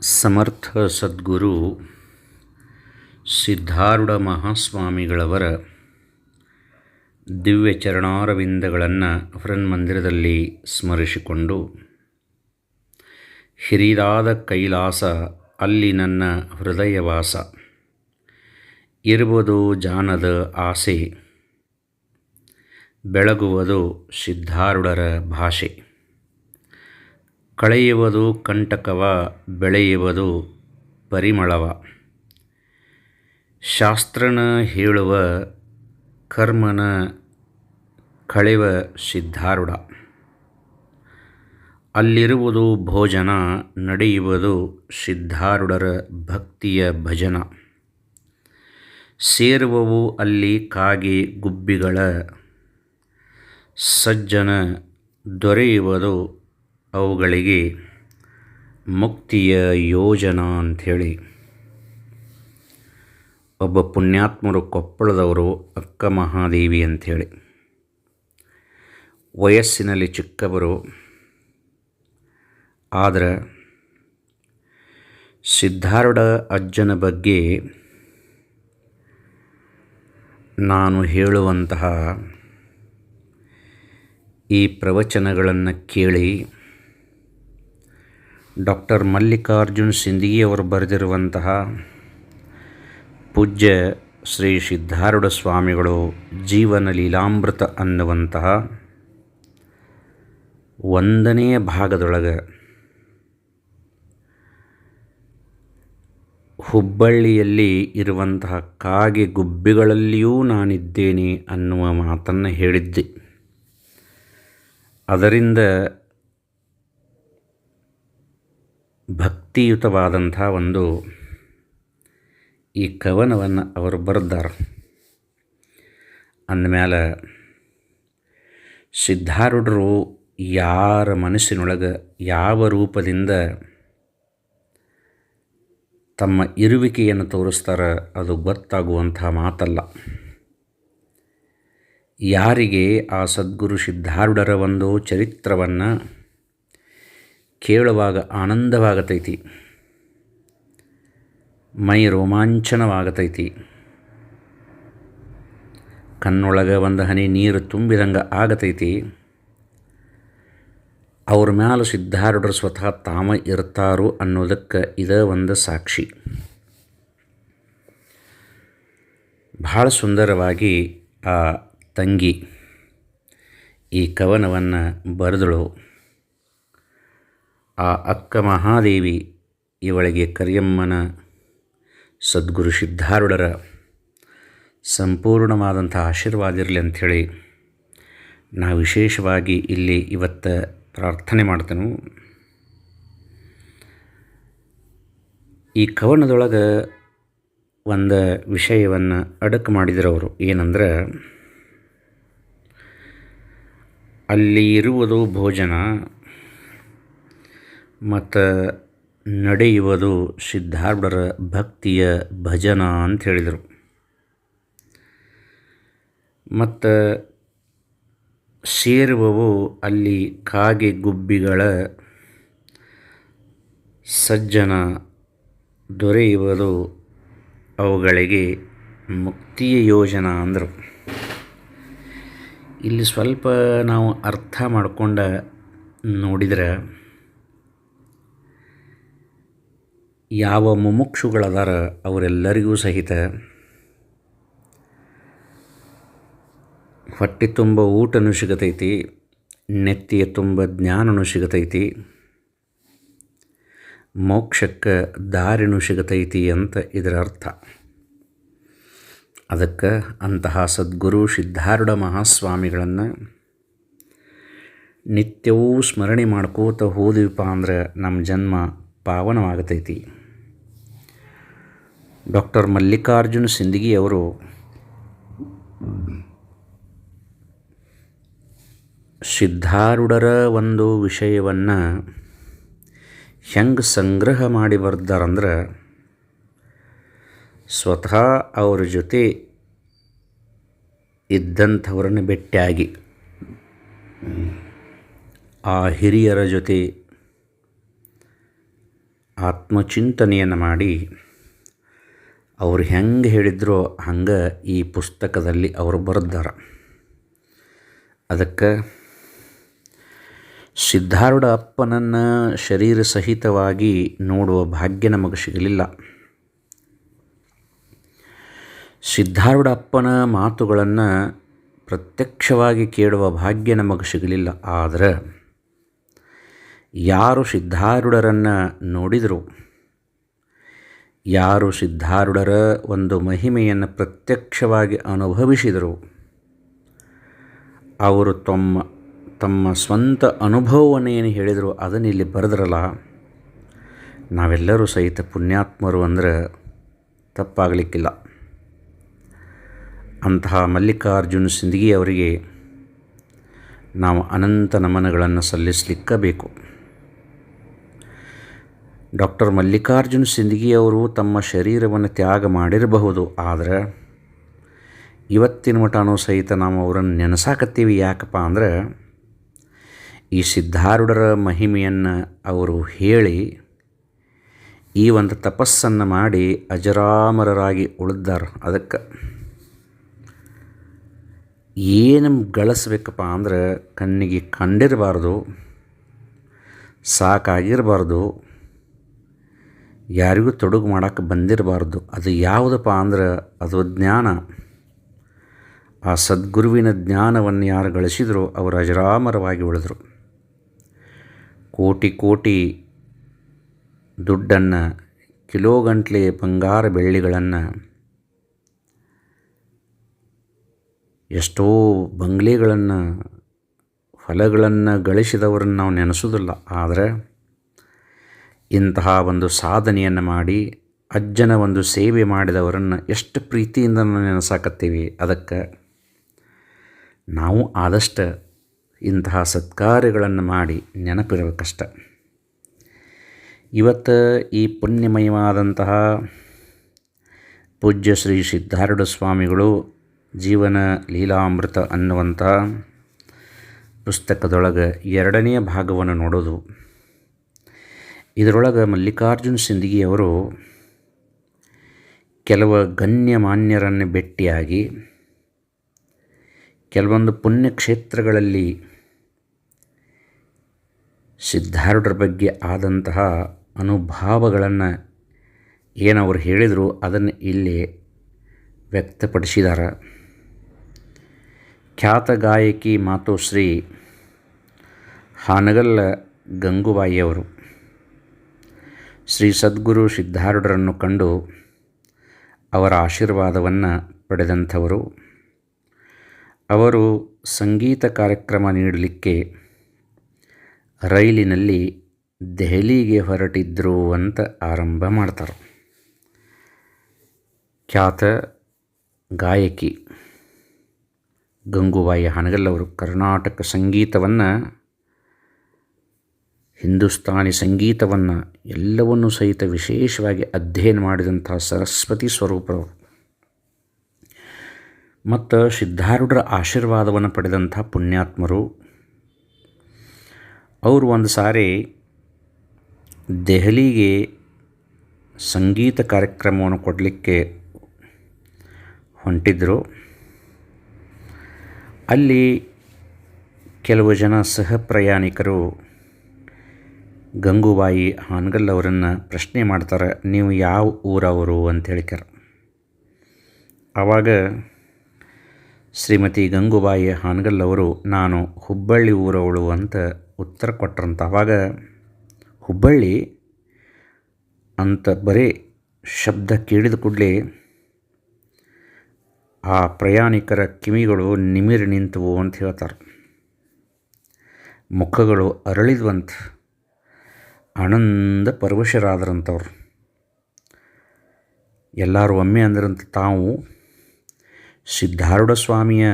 ಸಮರ್ಥ ಸದ್ಗುರು ಸಿದ್ಧಾರೂಢ ಮಹಾಸ್ವಾಮಿಗಳವರ ದಿವ್ಯ ಚರಣಾರವಿಂದಗಳನ್ನು ಮಂದಿರದಲ್ಲಿ ಸ್ಮರಿಸಿಕೊಂಡು, ಹಿರಿದಾದ ಕೈಲಾಸ ಅಲ್ಲಿ ನನ್ನ ಹೃದಯವಾಸ, ಇರುವುದು ಜಾನದ ಆಸೆ, ಬೆಳಗುವುದು ಸಿದ್ಧಾರೂಢರ ಭಾಷೆ, ಕಳೆಯುವುದು ಕಂಟಕವ, ಬೆಳೆಯುವುದು ಪರಿಮಳವ, ಶಾಸ್ತ್ರನ ಹೇಳುವ ಕರ್ಮನ ಕಳೆವ ಸಿದ್ಧಾರೂಢ, ಅಲ್ಲಿರುವುದು ಭೋಜನ, ನಡೆಯುವುದು ಸಿದ್ಧಾರೂಢರ ಭಕ್ತಿಯ ಭಜನ, ಸೇರುವವು ಅಲ್ಲಿ ಕಾಗೆ ಗುಬ್ಬಿಗಳ ಸಜ್ಜನ, ದೊರೆಯುವುದು ಅವುಗಳಿಗೆ ಮುಕ್ತಿಯ ಯೋಜನ ಅಂಥೇಳಿ ಒಬ್ಬ ಪುಣ್ಯಾತ್ಮರು ಕೊಪ್ಪಳದವರು ಅಕ್ಕ ಮಹಾದೇವಿ ಅಂಥೇಳಿ ವಯಸ್ಸಿನಲ್ಲಿ ಚಿಕ್ಕವರು, ಆದರೆ ಸಿದ್ಧಾರೂಢ ಅಜ್ಜನ ಬಗ್ಗೆ ನಾನು ಹೇಳುವಂತಹ ಈ ಪ್ರವಚನಗಳನ್ನು ಕೇಳಿ ಡಾಕ್ಟರ್ ಮಲ್ಲಿಕಾರ್ಜುನ್ ಸಿಂದಗಿಯವರು ಬರೆದಿರುವಂತಹ ಪೂಜ್ಯ ಶ್ರೀ ಸಿದ್ಧಾರೂಢ ಸ್ವಾಮಿಗಳು ಜೀವನ ಲೀಲಾಮೃತ ಅನ್ನುವಂತಹ 1ನೇ ಭಾಗದೊಳಗೆ ಹುಬ್ಬಳ್ಳಿಯಲ್ಲಿ ಇರುವಂತಹ ಕಾಗೆ ಗುಬ್ಬಿಗಳಲ್ಲಿಯೂ ನಾನಿದ್ದೇನೆ ಅನ್ನುವ ಮಾತನ್ನು ಹೇಳಿದ್ದೆ. ಅದರಿಂದ ಭಕ್ತಿಯುತವಾದಂಥ ಒಂದು ಈ ಕವನವನ್ನು ಅವರು ಬರೆದಾರ. ಅಂದಮೇಲೆ ಸಿದ್ಧಾರೂಢರು ಯಾರ ಮನಸ್ಸಿನೊಳಗೆ ಯಾವ ರೂಪದಿಂದ ತಮ್ಮ ಇರುವಿಕೆಯನ್ನು ತೋರಿಸ್ತಾರೆ ಅದು ಗೊತ್ತಾಗುವಂಥ ಮಾತಲ್ಲ. ಯಾರಿಗೆ ಆ ಸದ್ಗುರು ಸಿದ್ಧಾರೂಢರ ಒಂದು ಚರಿತ್ರವನ್ನು ಕೇಳುವಾಗ ಆನಂದವಾಗತೈತಿ, ಮೈ ರೋಮಾಂಚನವಾಗತೈತಿ, ಕಣ್ಣೊಳಗೆ ಒಂದು ಹನಿ ನೀರು ತುಂಬಿದಂಗೆ ಆಗತೈತಿ, ಅವ್ರ ಮ್ಯಾಲ ಸಿದ್ಧಾರೂಢರು ಸ್ವತಃ ತಾಮ ಇರ್ತಾರೋ ಅನ್ನೋದಕ್ಕೆ ಇದೇ ಒಂದು ಸಾಕ್ಷಿ. ಭಾಳ ಸುಂದರವಾಗಿ ಆ ತಂಗಿ ಈ ಕವನವನ್ನು ಬರೆದಳು. ಆ ಅಕ್ಕ ಮಹಾದೇವಿ ಇವಳಿಗೆ ಕರಿಯಮ್ಮನ ಸದ್ಗುರು ಸಿದ್ಧಾರೂಢರ ಸಂಪೂರ್ಣವಾದಂಥ ಆಶೀರ್ವಾದ ಇರಲಿ ಅಂಥೇಳಿ ನಾವು ವಿಶೇಷವಾಗಿ ಇಲ್ಲಿ ಇವತ್ತು ಪ್ರಾರ್ಥನೆ ಮಾಡ್ತೇನೆ. ಈ ಕವನದೊಳಗೆ ಒಂದು ವಿಷಯವನ್ನು ಅಡಕು ಮಾಡಿದ್ರು ಅವರು. ಏನಂದ್ರೆ, ಅಲ್ಲಿ ಇರುವುದು ಭೋಜನ ಮತ್ತು ನಡೆಯುವುದು ಸಿದ್ಧಾರೂಢರ ಭಕ್ತಿಯ ಭಜನ ಅಂತ ಹೇಳಿದರು. ಮತ್ತು ಸೇರುವವು ಅಲ್ಲಿ ಕಾಗೆ ಗುಬ್ಬಿಗಳ ಸಜ್ಜನ, ದೊರೆಯುವುದು ಅವುಗಳಿಗೆ ಮುಕ್ತಿಯ ಯೋಜನ ಅಂದರು. ಇಲ್ಲಿ ಸ್ವಲ್ಪ ನಾವು ಅರ್ಥ ಮಾಡ್ಕೊಂಡ ನೋಡಿದರೆ, ಯಾವ ಮುಮುಕ್ಷುಗಳದಾರ ಅವರೆಲ್ಲರಿಗೂ ಸಹಿತ ಹೊಟ್ಟೆ ತುಂಬ ಊಟನೂ ಸಿಗತೈತಿ, ನೆತ್ತಿಯ ತುಂಬ ಜ್ಞಾನನೂ ಸಿಗತೈತಿ, ಮೋಕ್ಷಕ್ಕೆ ದಾರಿನೂ ಸಿಗತೈತಿ ಅಂತ ಇದರ ಅರ್ಥ. ಅದಕ್ಕೆ ಅಂತಹ ಸದ್ಗುರು ಸಿದ್ಧಾರೂಢ ಮಹಾಸ್ವಾಮಿಗಳನ್ನು ನಿತ್ಯವೂ ಸ್ಮರಣೆ ಮಾಡ್ಕೋತ ಹೋದ್ವಿಪ್ಪ ಅಂದ್ರೆ ನಮ್ಮ ಜನ್ಮ ಪಾವನವಾಗತೈತಿ. ಡಾಕ್ಟರ್ ಮಲ್ಲಿಕಾರ್ಜುನ್ ಸಿಂದಗಿ ಅವರು ಸಿದ್ಧಾರೂಢರ ಒಂದು ವಿಷಯವನ್ನು ಹೆಂಗೆ ಸಂಗ್ರಹ ಮಾಡಿ ಬರ್ದಾರಂದ್ರೆ, ಸ್ವತಃ ಅವ್ರ ಜೊತೆ ಇದ್ದಂಥವ್ರನ್ನ ಭೇಟಿಯಾಗಿ ಆ ಹಿರಿಯರ ಜೊತೆ ಆತ್ಮಚಿಂತನೆಯನ್ನು ಮಾಡಿ ಅವರು ಹೆಂಗೆ ಹೇಳಿದ್ರೋ ಹಂಗೆ ಈ ಪುಸ್ತಕದಲ್ಲಿ ಅವರು ಬರೆದಾರ. ಅದಕ್ಕೆ ಸಿದ್ಧಾರೂಢ ಅಪ್ಪನನ್ನು ಶರೀರ ಸಹಿತವಾಗಿ ನೋಡುವ ಭಾಗ್ಯ ನಮಗೆ ಸಿಗಲಿಲ್ಲ. ಸಿದ್ಧಾರೂಢ ಅಪ್ಪನ ಮಾತುಗಳನ್ನು ಪ್ರತ್ಯಕ್ಷವಾಗಿ ಕೇಳುವ ಭಾಗ್ಯ ನಮಗೆ ಸಿಗಲಿಲ್ಲ. ಆದರೆ ಯಾರು ಸಿದ್ಧಾರೂಢರನ್ನು ನೋಡಿದರು, ಯಾರು ಸಿದ್ಧಾರೂಢರ ಒಂದು ಮಹಿಮೆಯನ್ನು ಪ್ರತ್ಯಕ್ಷವಾಗಿ ಅನುಭವಿಸಿದರು, ಅವರು ತಮ್ಮ ಸ್ವಂತ ಅನುಭವವನ್ನೇನು ಹೇಳಿದರು ಅದನ್ನು ಇಲ್ಲಿ ಬರೆದ್ರಲ್ಲ. ನಾವೆಲ್ಲರೂ ಸಹಿತ ಪುಣ್ಯಾತ್ಮರು ಅಂದರೆ ತಪ್ಪಾಗಲಿಕ್ಕಿಲ್ಲ. ಅಂತಹ ಮಲ್ಲಿಕಾರ್ಜುನ ಸಿಂದಗಿ ಅವರಿಗೆ ನಾವು ಅನಂತ ನಮನಗಳನ್ನು ಸಲ್ಲಿಸಲಿಕ್ಕಬೇಕು. ಡಾಕ್ಟರ್ ಮಲ್ಲಿಕಾರ್ಜುನ ಸಿಂದಗಿ ಅವರು ತಮ್ಮ ಶರೀರವನ್ನು ತ್ಯಾಗ ಮಾಡಿರಬಹುದು, ಆದರೆ ಇವತ್ತಿನ ಮಟನೂ ಸಹಿತ ನಾವು ಅವರನ್ನು ನೆನೆಸಾಕತ್ತೀವಿ. ಯಾಕಪ್ಪ ಅಂದ್ರೆ ಈ ಸಿದ್ಧಾರೂಢರ ಮಹಿಮೆಯನ್ನು ಅವರು ಹೇಳಿ ಈ ಒಂದು ತಪಸ್ಸನ್ನು ಮಾಡಿ ಅಜರಾಮರರಾಗಿ ಉಳಿದಾರೆ. ಅದಕ್ಕೆ ಏನು ಗಳಿಸ್ಬೇಕಪ್ಪ ಅಂದ್ರೆ ಕಣ್ಣಿಗೆ ಕಂಡಿರಬಾರ್ದು, ಸಾಕಾಗಿರಬಾರ್ದು, ಯಾರಿಗೂ ತೊಡಗು ಮಾಡೋಕ್ಕೆ ಬಂದಿರಬಾರ್ದು. ಅದು ಯಾವುದಪ್ಪ ಅಂದ್ರೆ ಅದು ಜ್ಞಾನ. ಆ ಸದ್ಗುರುವಿನ ಜ್ಞಾನವನ್ನು ಯಾರು ಗಳಿಸಿದರೂ ಅವರು ಅಜರಾಮರವಾಗಿ ಉಳಿದರು. ಕೋಟಿ ಕೋಟಿ ದುಡ್ಡನ್ನು, ಕಿಲೋಗಂಟ್ಲೆ ಬಂಗಾರ ಬೆಳ್ಳಿಗಳನ್ನು, ಎಷ್ಟೋ ಬಂಗ್ಲೆಗಳನ್ನು, ಹೊಲಗಳನ್ನು ಗಳಿಸಿದವರನ್ನು ನಾವು ನೆನೆಸೋದಿಲ್ಲ. ಆದರೆ ಇಂತಹ ಒಂದು ಸಾಧನೆಯನ್ನು ಮಾಡಿ ಅಜ್ಜನ ಒಂದು ಸೇವೆ ಮಾಡಿದವರನ್ನು ಎಷ್ಟು ಪ್ರೀತಿಯಿಂದ ನಾವು ನೆನೆಸಾಕತ್ತೀವಿ. ಅದಕ್ಕೆ ನಾವು ಆದಷ್ಟು ಇಂತಹ ಸತ್ಕಾರ್ಯಗಳನ್ನು ಮಾಡಿ ನೆನಪಿರಬೇಕಷ್ಟ. ಇವತ್ತು ಈ ಪುಣ್ಯಮಯವಾದಂತಹ ಪೂಜ್ಯ ಶ್ರೀ ಸಿದ್ಧಾರೂಢ ಸ್ವಾಮಿಗಳು ಜೀವನ ಲೀಲಾಮೃತ ಅನ್ನುವಂಥ ಪುಸ್ತಕದೊಳಗೆ 2ನೇ ಭಾಗವನ್ನು ನೋಡೋದು. ಇದರೊಳಗೆ ಮಲ್ಲಿಕಾರ್ಜುನ ಸಿಂದಗಿ ಅವರು ಕೆಲವು ಗಣ್ಯಮಾನ್ಯರನ್ನು ಭೇಟಿಯಾಗಿ ಕೆಲವೊಂದು ಪುಣ್ಯಕ್ಷೇತ್ರಗಳಲ್ಲಿ ಸಿದ್ಧಾರೂಢರ ಬಗ್ಗೆ ಆದಂತಹ ಅನುಭವಗಳನ್ನು ಏನವರು ಹೇಳಿದರು ಅದನ್ನು ಇಲ್ಲಿ ವ್ಯಕ್ತಪಡಿಸಿದ್ದಾರೆ. ಖ್ಯಾತ ಗಾಯಕಿ ಮಾತೋಶ್ರೀ ಹಾನಗಲ್ಲ ಗಂಗೂಬಾಯಿಯವರು ಶ್ರೀ ಸದ್ಗುರು ಸಿದ್ಧಾರೂಢರನ್ನು ಕಂಡು ಅವರ ಆಶೀರ್ವಾದವನ್ನು ಪಡೆದಂಥವರು. ಅವರು ಸಂಗೀತ ಕಾರ್ಯಕ್ರಮ ನೀಡಲಿಕ್ಕೆ ರೈಲಿನಲ್ಲಿ ದೆಹಲಿಗೆ ಹೊರಟಿದ್ದರು ಅಂತ ಆರಂಭ ಮಾಡ್ತಾರೆ. ಖ್ಯಾತ ಗಾಯಕಿ ಗಂಗೂಬಾಯಿ ಹಾನಗಲ್ ಅವರು ಕರ್ನಾಟಕ ಸಂಗೀತವನ್ನು, ಹಿಂದೂಸ್ತಾನಿ ಸಂಗೀತವನ್ನು ಎಲ್ಲವನ್ನೂ ಸಹಿತ ವಿಶೇಷವಾಗಿ ಅಧ್ಯಯನ ಮಾಡಿದಂಥ ಸರಸ್ವತಿ ಸ್ವರೂಪರು ಮತ್ತು ಸಿದ್ಧಾರೂಢರ ಆಶೀರ್ವಾದವನ್ನು ಪಡೆದಂಥ ಪುಣ್ಯಾತ್ಮರು. ಅವರು ಒಂದು ಸಾರಿ ದೆಹಲಿಗೆ ಸಂಗೀತ ಕಾರ್ಯಕ್ರಮವನ್ನು ಕೊಡಲಿಕ್ಕೆ ಹೊಂಟಿದ್ದರು. ಅಲ್ಲಿ ಕೆಲವು ಜನ ಸಹ ಪ್ರಯಾಣಿಕರು ಗಂಗೂಬಾಯಿ ಹಾನಗಲ್ ಅವರನ್ನು ಪ್ರಶ್ನೆ ಮಾಡ್ತಾರೆ, ನೀವು ಯಾವ ಊರವರು ಅಂತ ಹೇಳ್ತಾರೆ. ಆವಾಗ ಶ್ರೀಮತಿ ಗಂಗೂಬಾಯಿ ಹಾನಗಲ್ ಅವರು ನಾನು ಹುಬ್ಬಳ್ಳಿ ಊರವಳು ಅಂತ ಉತ್ತರ ಕೊಟ್ಟರಂತ. ಆವಾಗ ಹುಬ್ಬಳ್ಳಿ ಅಂತ ಬರೀ ಶಬ್ದ ಕೇಳಿದ ಕೂಡಲೇ ಆ ಪ್ರಯಾಣಿಕರ ಕಿವಿಗಳು ನಿಮಿರಿ ನಿಂತವು ಅಂತ ಹೇಳ್ತಾರೆ. ಮುಖಗಳು ಅರಳಿದ್ವಂತ, ಆನಂದ ಪರವಶರಾದರಂಥವ್ರು. ಎಲ್ಲರೂ ಒಮ್ಮೆ ಅಂದ್ರಂತ ತಾವು ಸಿದ್ಧಾರೂಢ ಸ್ವಾಮಿಯ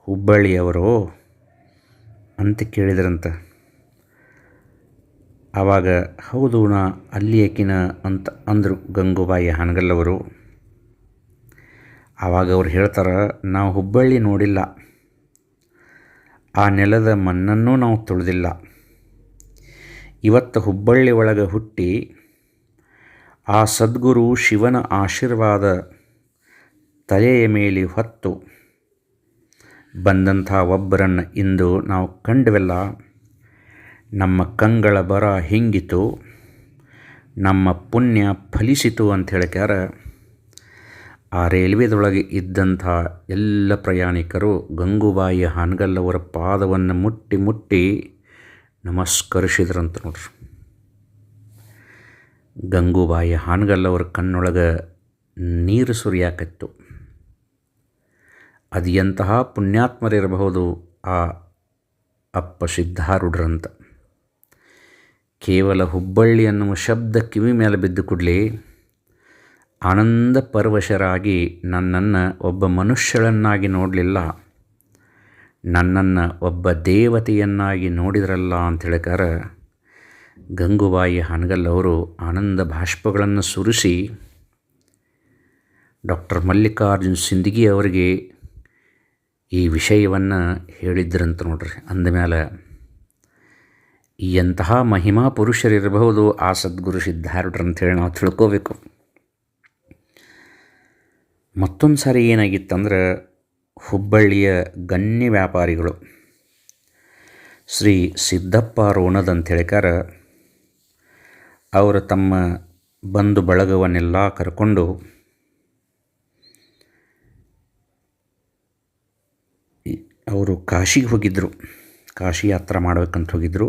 ಹುಬ್ಬಳ್ಳಿಯವರು ಅಂತ ಕೇಳಿದ್ರಂತ. ಆವಾಗ ಹೌದು ನಾ ಅಲ್ಲಿ ಏಕಿನ ಅಂತ ಅಂದರು ಗಂಗೂಬಾಯಿ ಹಾನಗಲ್ ಅವರು. ಆವಾಗ ಅವ್ರು ಹೇಳ್ತಾರೆ, ನಾವು ಹುಬ್ಬಳ್ಳಿ ನೋಡಿಲ್ಲ, ಆ ನೆಲದ ಮಣ್ಣನ್ನು ನಾವು ತುಳಿದಿಲ್ಲ, ಇವತ್ತು ಹುಬ್ಬಳ್ಳಿ ಒಳಗೆ ಹುಟ್ಟಿ ಆ ಸದ್ಗುರು ಶಿವನ ಆಶೀರ್ವಾದ ತಲೆಯ ಮೇಲೆ ಹೊತ್ತು ಬಂದಂಥ ಒಬ್ಬರನ್ನು ಇಂದು ನಾವು ಕಂಡವೆಲ್ಲ. ನಮ್ಮ ಕಂಗಳ ಬರ ಹಿಂಗಿತು, ನಮ್ಮ ಪುಣ್ಯ ಫಲಿಸಿತು ಅಂತ ಹೇಳ್ಕ್ಯಾರ. ಆ ರೈಲ್ವೆದೊಳಗೆ ಇದ್ದಂಥ ಎಲ್ಲ ಪ್ರಯಾಣಿಕರು ಗಂಗೂಬಾಯಿ ಹಾನಗಲ್ ಅವರ ಪಾದವನ್ನು ಮುಟ್ಟಿ ಮುಟ್ಟಿ ನಮಸ್ಕರಿಸಿದ್ರಂತ ನೋಡ್ರಿ. ಗಂಗೂಬಾಯಿ ಹಾನಗಲ್ ಅವರ ಕಣ್ಣೊಳಗೆ ನೀರು ಸುರಿಯಾಕತ್ತು. ಅದು ಎಂತಹ ಪುಣ್ಯಾತ್ಮರಿರಬಹುದು ಆ ಅಪ್ಪ ಸಿದ್ಧಾರೂಢರಂತ. ಕೇವಲ ಹುಬ್ಬಳ್ಳಿ ಅನ್ನುವ ಶಬ್ದ ಕಿವಿ ಮೇಲೆ ಬಿದ್ದು ಕೂಡಲೇ ಆನಂದ ಪರವಶರಾಗಿ ನನ್ನನ್ನು ಒಬ್ಬ ಮನುಷ್ಯಳನ್ನಾಗಿ ನೋಡಲಿಲ್ಲ, ನನ್ನನ್ನು ಒಬ್ಬ ದೇವತೆಯನ್ನಾಗಿ ನೋಡಿದ್ರಲ್ಲ ಅಂತ ಹೇಳ್ಕಾರ. ಗಂಗೂಬಾಯಿ ಹಾನಗಲ್ ಅವರು ಆನಂದ ಬಾಷ್ಪಗಳನ್ನು ಸುರಿಸಿ ಡಾಕ್ಟರ್ ಮಲ್ಲಿಕಾರ್ಜುನ್ ಸಿಂದಗಿ ಅವರಿಗೆ ಈ ವಿಷಯವನ್ನು ಹೇಳಿದ್ರಂತ ನೋಡ್ರಿ. ಅಂದಮೇಲೆ ಎಂತಹ ಮಹಿಮಾ ಪುರುಷರಿರಬಹುದು ಆ ಸದ್ಗುರು ಸಿದ್ಧಾರೂಢರು ಅಂಥೇಳಿ ನಾವು ತಿಳ್ಕೋಬೇಕು. ಮತ್ತೊಂದು ಸಾರಿ ಏನಾಗಿತ್ತಂದ್ರೆ, ಹುಬ್ಬಳ್ಳಿಯ ಗಣ್ಯ ವ್ಯಾಪಾರಿಗಳು ಶ್ರೀ ಸಿದ್ದಪ್ಪ ರೋಣದ್ ಅಂತ ಹೇಳ್ಕಾರ, ಅವರು ತಮ್ಮ ಬಂಧು ಬಳಗವನ್ನೆಲ್ಲ ಕರ್ಕೊಂಡು ಅವರು ಕಾಶಿಗೆ ಹೋಗಿದ್ದರು. ಕಾಶಿ ಯಾತ್ರೆ ಮಾಡಬೇಕಂತ ಹೋಗಿದ್ದರು.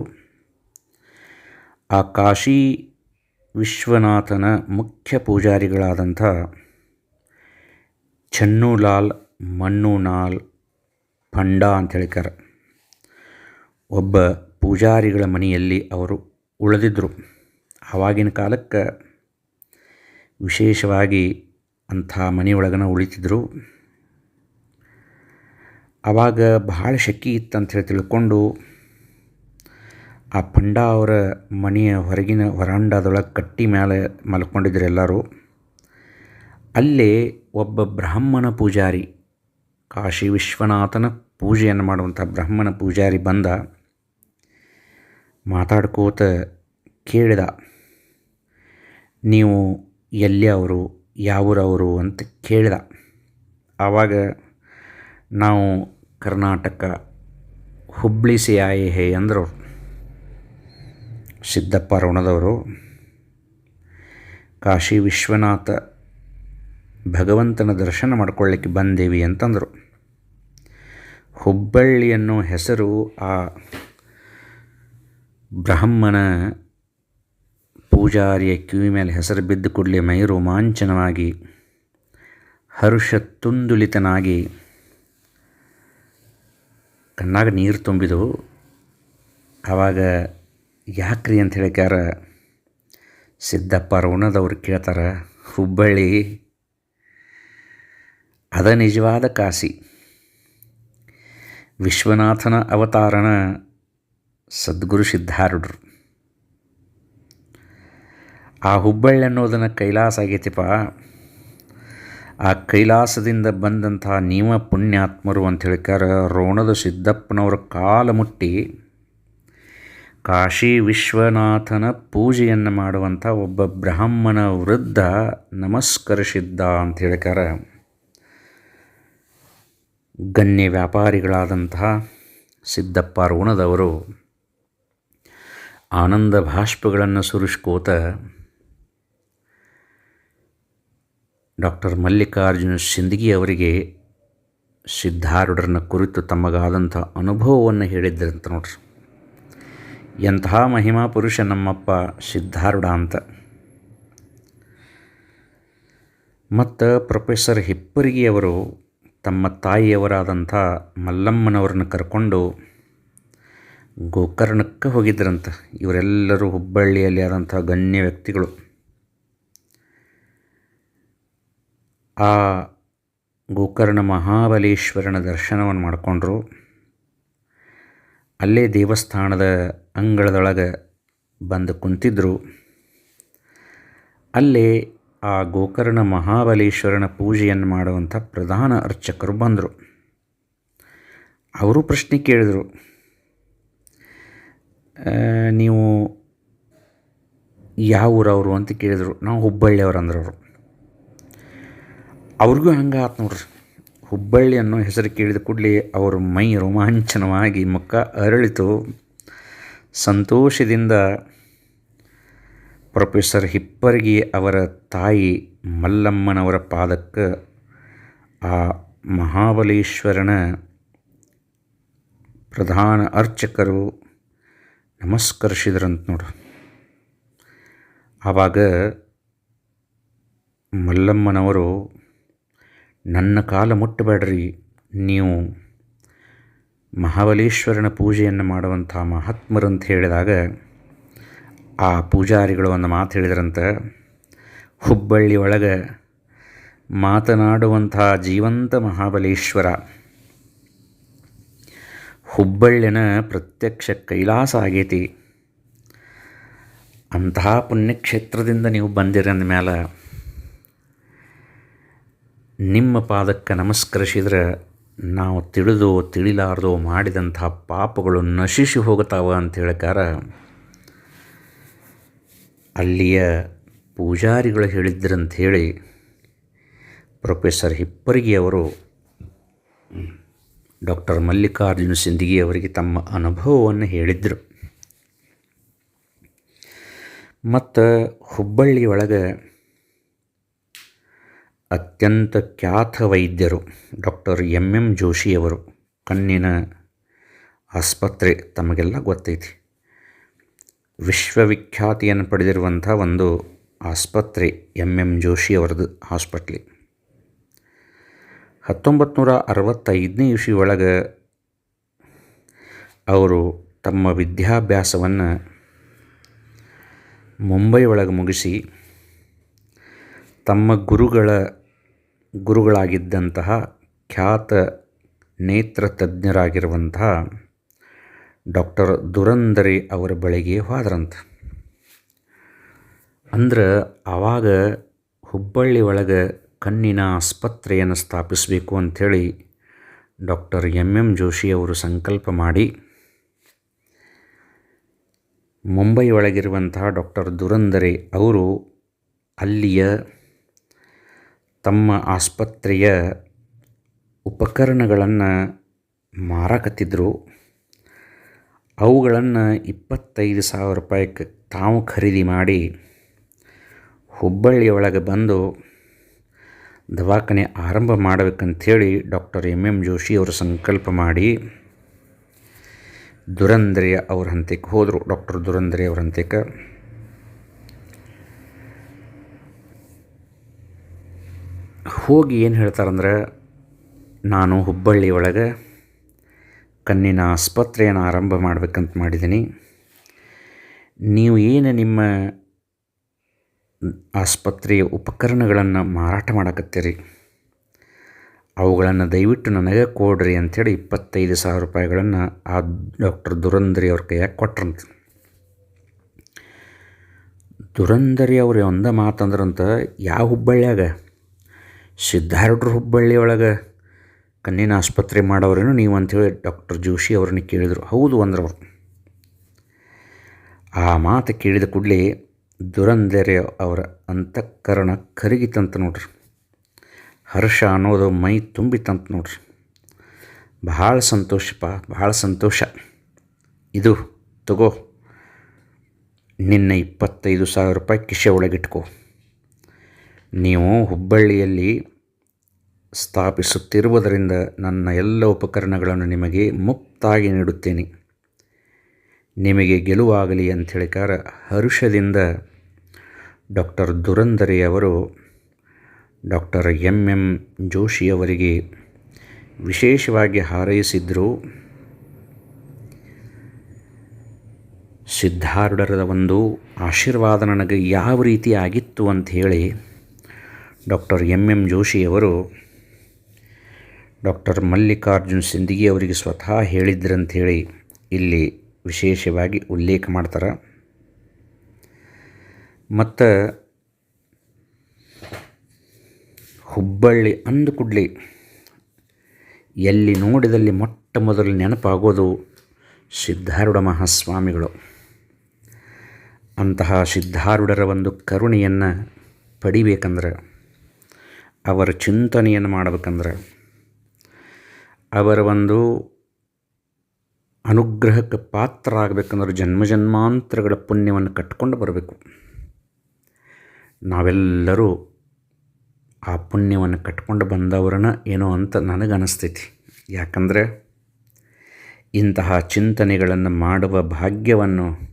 ಆ ಕಾಶಿ ವಿಶ್ವನಾಥನ ಮುಖ್ಯ ಪೂಜಾರಿಗಳಾದಂಥ ಚನ್ನೂಲಾಲ್ ಮಣ್ಣೂನಾಲ್ ಪಂಡ ಅಂತ ಹೇಳ್ಕಾರ ಒಬ್ಬ ಪೂಜಾರಿಗಳ ಮನೆಯಲ್ಲಿ ಅವರು ಉಳಿದಿದ್ದರು. ಆವಾಗಿನ ಕಾಲಕ್ಕೆ ವಿಶೇಷವಾಗಿ ಅಂಥ ಮನೆಯೊಳಗನ ಉಳಿತಿದ್ರು. ಆವಾಗ ಭಾಳ ಶೆಕೆ ಇತ್ತಂತ ಹೇಳಿ ತಿಳ್ಕೊಂಡು ಆ ಪಂಡ ಅವರ ಮನೆಯ ಹೊರಗಿನ ವರಾಂಡದೊಳಗೆ ಕಟ್ಟಿ ಮೇಲೆ ಮಲ್ಕೊಂಡಿದ್ರು ಎಲ್ಲರೂ. ಅಲ್ಲೇ ಒಬ್ಬ ಬ್ರಾಹ್ಮಣ ಪೂಜಾರಿ, ಕಾಶಿ ವಿಶ್ವನಾಥನ ಪೂಜೆಯನ್ನು ಮಾಡುವಂಥ ಬ್ರಾಹ್ಮಣ ಪೂಜಾರಿ ಬಂದ, ಮಾತಾಡ್ಕೋತ ಕೇಳಿದ, ನೀವು ಎಲ್ಲಿ ಅವರು, ಯಾವೂರವರು ಅಂತ ಕೇಳಿದ. ಆವಾಗ ನಾವು ಕರ್ನಾಟಕ ಹುಬ್ಬಳ್ಳಿ ಸೆ ಆಯೆ ಹೇ ಅಂದರು. ಸಿದ್ದಪ್ಪ ರೋಣದವರು ಕಾಶಿ ವಿಶ್ವನಾಥ ಭಗವಂತನ ದರ್ಶನ ಮಾಡ್ಕೊಳ್ಳಿಕ್ಕೆ ಬಂದೇವಿ ಅಂತಂದರು. ಹುಬ್ಬಳ್ಳಿ ಅನ್ನೋ ಹೆಸರು ಆ ಬ್ರಾಹ್ಮಣ ಪೂಜಾರಿಯ ಕಿವಿ ಮೇಲೆ ಹೆಸರು ಬಿದ್ದು ಕೂಡಲೇ ಮೈ ರೋಮಾಂಚನವಾಗಿ ಹರ್ಷ ತುಂದುಲಿತನಾಗಿ ಕಣ್ಣಾಗ ನೀರು ತುಂಬಿದವು. ಆವಾಗ ಯಾಕ್ರಿ ಅಂತ ಹೇಳ್ಕ್ಯಾರ. ಸಿದ್ದಪ್ಪ ರೋಣದವ್ರು ಕೇಳ್ತಾರೆ, ಹುಬ್ಬಳ್ಳಿ ಅದ ನಿಜವಾದ ಕಾಶಿ, ವಿಶ್ವನಾಥನ ಅವತಾರನ ಸದ್ಗುರು ಸಿದ್ಧಾರೂಢರು. ಆ ಹುಬ್ಬಳ್ಳಿ ಅನ್ನೋದನ್ನು ಕೈಲಾಸ ಆಗೈತಿಪ್ಪ. ಆ ಕೈಲಾಸದಿಂದ ಬಂದಂಥ ನೀವ ಪುಣ್ಯಾತ್ಮರು ಅಂತ ಹೇಳ್ಕಾರ. ರೋಣದ ಸಿದ್ದಪ್ಪನವರ ಕಾಲ ಮುಟ್ಟಿ ಕಾಶಿ ವಿಶ್ವನಾಥನ ಪೂಜೆಯನ್ನು ಮಾಡುವಂಥ ಒಬ್ಬ ಬ್ರಾಹ್ಮಣ ವೃದ್ಧ ನಮಸ್ಕರಿಸಿದ್ದ ಅಂತ ಹೇಳ್ಕಾರ. ಗಣ್ಯ ವ್ಯಾಪಾರಿಗಳಾದಂತಹ ಸಿದ್ದಪ್ಪ ರೋಣದವರು ಆನಂದ ಭಾಷ್ಪಗಳನ್ನು ಸುರಿಸ್ಕೋತ ಡಾಕ್ಟರ್ ಮಲ್ಲಿಕಾರ್ಜುನ ಸಿಂದಗಿ ಅವರಿಗೆ ಸಿದ್ಧಾರೂಢರನ್ನ ಕುರಿತು ತಮಗಾದಂಥ ಅನುಭವವನ್ನು ಹೇಳಿದ್ರಂತ ನೋಡ್ರಿ. ಎಂತಹ ಮಹಿಮಾ ಪುರುಷ ನಮ್ಮಪ್ಪ ಸಿದ್ಧಾರೂಢ ಅಂತ. ಮತ್ತು ಪ್ರೊಫೆಸರ್ ಹಿಪ್ಪರಿಗಿಯವರು ತಮ್ಮ ತಾಯಿಯವರಾದಂಥ ಮಲ್ಲಮ್ಮನವ್ರನ್ನ ಕರ್ಕೊಂಡು ಗೋಕರ್ಣಕ್ಕೆ ಹೋಗಿದ್ರಂತ. ಇವರೆಲ್ಲರೂ ಹುಬ್ಬಳ್ಳಿಯಲ್ಲಿ ಆದಂಥ ಗಣ್ಯ ವ್ಯಕ್ತಿಗಳು. ಆ ಗೋಕರ್ಣ ಮಹಾಬಲೇಶ್ವರನ ದರ್ಶನವನ್ನು ಮಾಡಿಕೊಂಡ್ರು. ಅಲ್ಲೇ ದೇವಸ್ಥಾನದ ಅಂಗಳದೊಳಗೆ ಬಂದು ಕುಂತಿದ್ದರು. ಅಲ್ಲೇ ಆ ಗೋಕರ್ಣ ಮಹಾಬಲೇಶ್ವರನ ಪೂಜೆಯನ್ನು ಮಾಡುವಂಥ ಪ್ರಧಾನ ಅರ್ಚಕರು ಬಂದರು. ಅವರು ಪ್ರಶ್ನೆ ಕೇಳಿದರು, ನೀವು ಯಾವ ಊರವರು ಅಂತ ಕೇಳಿದರು. ನಾವು ಹುಬ್ಬಳ್ಳಿಯವ್ರು ಅಂದ್ರೆ ಅವರು. ಅವ್ರಿಗೂ ಹಂಗೆ ಆತು ನೋಡ್ರಿ. ಹುಬ್ಬಳ್ಳಿ ಅನ್ನೋ ಹೆಸರು ಕೇಳಿದ ಕೂಡಲೇ ಅವ್ರ ಮೈ ರೋಮಾಂಚನವಾಗಿ ಮುಖ ಅರಳಿತು. ಸಂತೋಷದಿಂದ ಪ್ರೊಫೆಸರ್ ಹಿಪ್ಪರಗಿ ಅವರ ತಾಯಿ ಮಲ್ಲಮ್ಮನವರ ಪಾದಕ್ಕೆ ಆ ಮಹಾಬಲೇಶ್ವರನ ಪ್ರಧಾನ ಅರ್ಚಕರು ನಮಸ್ಕರಿಸಿದ್ರಂತ ನೋಡು. ಆವಾಗ ಮಲ್ಲಮ್ಮನವರು, ನನ್ನ ಕಾಲ ಮುಟ್ಟಬೇಡ್ರಿ, ನೀವು ಮಹಾಬಲೇಶ್ವರನ ಪೂಜೆಯನ್ನು ಮಾಡುವಂಥ ಮಹಾತ್ಮರಂತ ಹೇಳಿದಾಗ ಆ ಪೂಜಾರಿಗಳು ಒಂದು ಮಾತು ಹೇಳಿದ್ರಂತೆ, ಹುಬ್ಬಳ್ಳಿ ಒಳಗೆ ಮಾತನಾಡುವಂಥ ಜೀವಂತ ಮಹಾಬಲೇಶ್ವರ, ಹುಬ್ಬಳ್ಳಿನ ಪ್ರತ್ಯಕ್ಷ ಕೈಲಾಸ ಆಗೈತಿ. ಅಂತಹ ಪುಣ್ಯಕ್ಷೇತ್ರದಿಂದ ನೀವು ಬಂದಿರಂದ ಮೇಲೆ ನಿಮ್ಮ ಪಾದಕ್ಕೆ ನಮಸ್ಕರಿಸಿದ್ರೆ ನಾವು ತಿಳಿದೋ ತಿಳಿಲಾರ್ದೋ ಮಾಡಿದಂಥ ಪಾಪಗಳು ನಶಿಸಿ ಹೋಗ್ತಾವ ಅಂತ ಹೇಳ್ಕಾರ ಅಲ್ಲಿಯ ಪೂಜಾರಿಗಳು ಹೇಳಿದ್ರಂತ ಹೇಳಿ ಪ್ರೊಫೆಸರ್ ಹಿಪ್ಪರಗಿ ಅವರು ಡಾಕ್ಟರ್ ಮಲ್ಲಿಕಾರ್ಜುನ ಸಿಂದಗಿ ಅವರಿಗೆ ತಮ್ಮ ಅನುಭವವನ್ನು ಹೇಳಿದರು. ಮತ್ತು ಹುಬ್ಬಳ್ಳಿ ಒಳಗೆ ಅತ್ಯಂತ ಖ್ಯಾತ ವೈದ್ಯರು ಡಾಕ್ಟರ್ ಎಂ ಜೋಶಿಯವರು, ಕಣ್ಣಿನ ಆಸ್ಪತ್ರೆ ತಮಗೆಲ್ಲ ಗೊತ್ತೈತಿ. ವಿಶ್ವವಿಖ್ಯಾತಿಯನ್ನು ಪಡೆದಿರುವಂಥ ಒಂದು ಆಸ್ಪತ್ರೆ ಎಂ ಜೋಶಿಯವರದು ಹಾಸ್ಪಿಟ್ಲಿ. 1965ನೇ ಇಸ್ವಿ ಒಳಗೆ ಅವರು ತಮ್ಮ ವಿದ್ಯಾಭ್ಯಾಸವನ್ನು ಮುಂಬೈ ಒಳಗೆ ಮುಗಿಸಿ ತಮ್ಮ ಗುರುಗಳಾಗಿದ್ದಂತಹ ಖ್ಯಾತ ನೇತ್ರ ತಜ್ಞರಾಗಿರುವಂತಹ ಡಾಕ್ಟರ್ ದುರಂದರಿ ಅವರ ಬಳಿಗೆ ಹೋದ್ರಂತ. ಅಂದ್ರೆ ಆವಾಗ ಹುಬ್ಬಳ್ಳಿ ಒಳಗೆ ಕಣ್ಣಿನ ಆಸ್ಪತ್ರೆಯನ್ನು ಸ್ಥಾಪಿಸಬೇಕು ಅಂಥೇಳಿ ಡಾಕ್ಟರ್ ಎಂ ಜೋಶಿ ಅವರು ಸಂಕಲ್ಪ ಮಾಡಿ ಮುಂಬೈ ಒಳಗಿರುವಂತಹ ಡಾಕ್ಟರ್ ದುರಂದರಿ ಅವರು ಅಲ್ಲಿಯ ತಮ್ಮ ಆಸ್ಪತ್ರೆಯ ಉಪಕರಣಗಳನ್ನು ಮಾರಾಕತ್ತಿದ್ದರು. ಅವುಗಳನ್ನು 25,000 ರೂಪಾಯಿಗೆ ತಾವು ಖರೀದಿ ಮಾಡಿ ಹುಬ್ಬಳ್ಳಿಯೊಳಗೆ ಬಂದು ದವಾಖಾನೆ ಆರಂಭ ಮಾಡಬೇಕಂಥೇಳಿ ಡಾಕ್ಟರ್ ಎಂ ಜೋಶಿ ಅವರು ಸಂಕಲ್ಪ ಮಾಡಿ ದುರಂದರಿ ಅವ್ರ ಹಂತಕ್ಕೆ ಹೋದರು. ಡಾಕ್ಟರ್ ದುರಂದರಿ ಅವ್ರ ಹಂತಕ್ಕೆ ಹೋಗಿ ಏನು ಹೇಳ್ತಾರಂದ್ರೆ, ನಾನು ಹುಬ್ಬಳ್ಳಿ ಒಳಗೆ ಕಣ್ಣಿನ ಆಸ್ಪತ್ರೆಯನ್ನು ಆರಂಭ ಮಾಡಬೇಕಂತ ಮಾಡಿದ್ದೀನಿ. ನೀವು ಏನು ನಿಮ್ಮ ಆಸ್ಪತ್ರೆಯ ಉಪಕರಣಗಳನ್ನು ಮಾರಾಟ ಮಾಡಕತ್ತೀರಿ, ಅವುಗಳನ್ನು ದಯವಿಟ್ಟು ನನಗೆ ಕೊಡ್ರಿ ಅಂಥೇಳಿ 25,000 ರೂಪಾಯಿಗಳನ್ನು ಆ ಡಾಕ್ಟರ್ ದುರಂದರಿ ಅವ್ರ ಕೈಯಾಗ ಕೊಟ್ರಂತ. ದುರಂದರಿ ಅವ್ರು ಒಂದ ಮಾತಂದ್ರಂತ, ಯಾವ ಹುಬ್ಬಳ್ಳಿಯಾಗ ಸಿದ್ಧಾರೂಢರು ಹುಬ್ಬಳ್ಳಿ ಒಳಗೆ ಕಣ್ಣಿನ ಆಸ್ಪತ್ರೆ ಮಾಡೋರೇನು ನೀವು ಅಂಥೇಳಿ ಡಾಕ್ಟರ್ ಜೋಶಿ ಅವ್ರನ್ನ ಕೇಳಿದರು. ಹೌದು ಅಂದ್ರವರು. ಆ ಮಾತು ಕೇಳಿದ ಕೂಡಲೇ ದುರಂದರಿ ಅವರ ಅಂತಃಕರಣ ಕರಗಿತಂತ ನೋಡ್ರಿ. ಹರ್ಷ ಅನ್ನೋದು ಮೈ ತುಂಬಿತಂತ ನೋಡ್ರಿ. ಭಾಳ ಸಂತೋಷಪ್ಪ, ಭಾಳ ಸಂತೋಷ. ಇದು ತಗೋ, ನಿನ್ನ 25,000 ರೂಪಾಯಿ ಕಿಶೆ ಒಳಗಿಟ್ಕೋ. ನೀವು ಹುಬ್ಬಳ್ಳಿಯಲ್ಲಿ ಸ್ಥಾಪಿಸುತ್ತಿರುವುದರಿಂದ ನನ್ನ ಎಲ್ಲ ಉಪಕರಣಗಳನ್ನು ನಿಮಗೆ ಮುಕ್ತಾಗಿ ನೀಡುತ್ತೇನೆ. ನಿಮಗೆ ಗೆಲುವಾಗಲಿ ಅಂಥೇಳಿಕಾರ ಹರ್ಷದಿಂದ ಡಾಕ್ಟರ್ ದುರಂದರಿ ಅವರು ಡಾಕ್ಟರ್ ಎಂ ಜೋಶಿಯವರಿಗೆ ವಿಶೇಷವಾಗಿ ಹಾರೈಸಿದ್ರು. ಸಿದ್ಧಾರೂಢರ ಒಂದು ಆಶೀರ್ವಾದ ನನಗೆ ಯಾವ ರೀತಿ ಆಗಿತ್ತು ಅಂಥೇಳಿ ಡಾಕ್ಟರ್ ಎಂ ಜೋಶಿಯವರು ಡಾಕ್ಟರ್ ಮಲ್ಲಿಕಾರ್ಜುನ ಸಿಂದಗಿ ಅವರಿಗೆ ಸ್ವತಃ ಹೇಳಿದ್ರಂಥೇಳಿ ಇಲ್ಲಿ ವಿಶೇಷವಾಗಿ ಉಲ್ಲೇಖ ಮಾಡ್ತಾರೆ. ಮತ್ತು ಹುಬ್ಬಳ್ಳಿ ಅಂದ ಕೂಡಲೇ ಎಲ್ಲಿ ನೋಡಿದಲ್ಲಿ ಮೊಟ್ಟ ಮೊದಲು ನೆನಪಾಗೋದು ಸಿದ್ಧಾರೂಢ ಮಹಾಸ್ವಾಮಿಗಳು. ಅಂತಹ ಸಿದ್ಧಾರೂಢರ ಒಂದು ಕರುಣೆಯನ್ನು ಪಡಿಬೇಕಂದ್ರೆ, ಅವರ ಚಿಂತನೆಯನ್ನು ಮಾಡಬೇಕಂದ್ರೆ, ಅವರ ಒಂದು ಅನುಗ್ರಹಕ್ಕೆ ಪಾತ್ರ ಆಗಬೇಕಂದ್ರೆ ಜನ್ಮಾಂತರಗಳ ಪುಣ್ಯವನ್ನು ಕಟ್ಕೊಂಡು ಬರಬೇಕು. ನಾವೆಲ್ಲರೂ ಆ ಪುಣ್ಯವನ್ನು ಕಟ್ಕೊಂಡು ಬಂದವರನ್ನ ಏನೋ ಅಂತ ನನಗನ್ನಿಸ್ತೈತಿ. ಯಾಕಂದರೆ ಇಂತಹ ಚಿಂತನೆಗಳನ್ನು ಮಾಡುವ ಭಾಗ್ಯವನ್ನು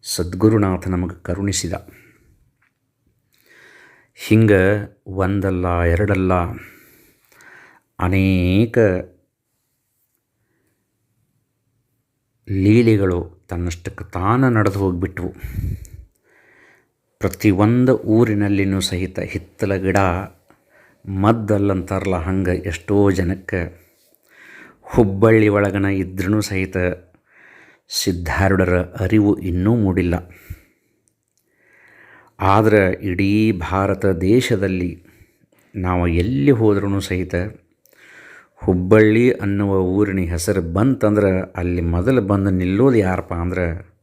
ಸದ್ಗುರುನಾಥ ನಮಗೆ ಕರುಣಿಸಿದ. ಹಿಂಗೆ ಒಂದಲ್ಲ ಎರಡಲ್ಲ ಅನೇಕ ಲೀಲೆಗಳು ತನ್ನಷ್ಟಕ್ಕೆ ತಾನು ನಡೆದು ಹೋಗಿಬಿಟ್ವು. ಪ್ರತಿಯೊಂದು ಊರಿನಲ್ಲಿನೂ ಸಹಿತ ಹಿತ್ತಲ ಗಿಡ ಮದ್ದಲ್ಲಂತಾರಲ್ಲ, ಹಂಗೆ ಎಷ್ಟೋ ಜನಕ್ಕೆ ಹುಬ್ಬಳ್ಳಿ ಒಳಗನ ಇದ್ರೂ ಸಹಿತ ಸಿದ್ಧಾರೂಢರ ಅರಿವು ಇನ್ನೂ ಮೂಡಿಲ್ಲ. ಆದರೆ ಇಡೀ ಭಾರತ ದೇಶದಲ್ಲಿ ನಾವು ಎಲ್ಲಿ ಹೋದ್ರೂ ಸಹಿತ ಹುಬ್ಬಳ್ಳಿ ಅನ್ನುವ ಊರಿನ ಹೆಸರು ಬಂತಂದ್ರೆ ಅಲ್ಲಿ ಮೊದಲು ಬಂದು ನಿಲ್ಲೋದು ಯಾರಪ್ಪ ಅಂದ್ರೆ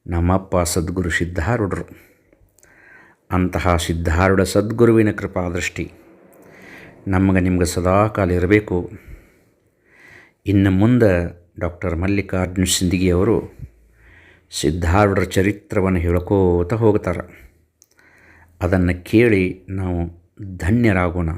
ನಮ್ಮಪ್ಪ ಸದ್ಗುರು ಸಿದ್ಧಾರೂಢರು. ಅಂತಹ ಸಿದ್ಧಾರೂಢ ಸದ್ಗುರುವಿನ ಕೃಪಾದೃಷ್ಟಿ ನಿಮಗೆ ಸದಾಕಾಲ ಇರಬೇಕು. ಇನ್ನು ಮುಂದೆ ಡಾಕ್ಟರ್ ಮಲ್ಲಿಕಾರ್ಜುನ ಸಿಂದಗಿಯವರು ಸಿದ್ಧಾರೂಢರ ಚರಿತ್ರವನ್ನು ಹೇಳ್ಕೋತ ಹೋಗ್ತಾರೆ. ಅದನ್ನು ಕೇಳಿ ನಾವು ಧನ್ಯರಾಗೋಣ.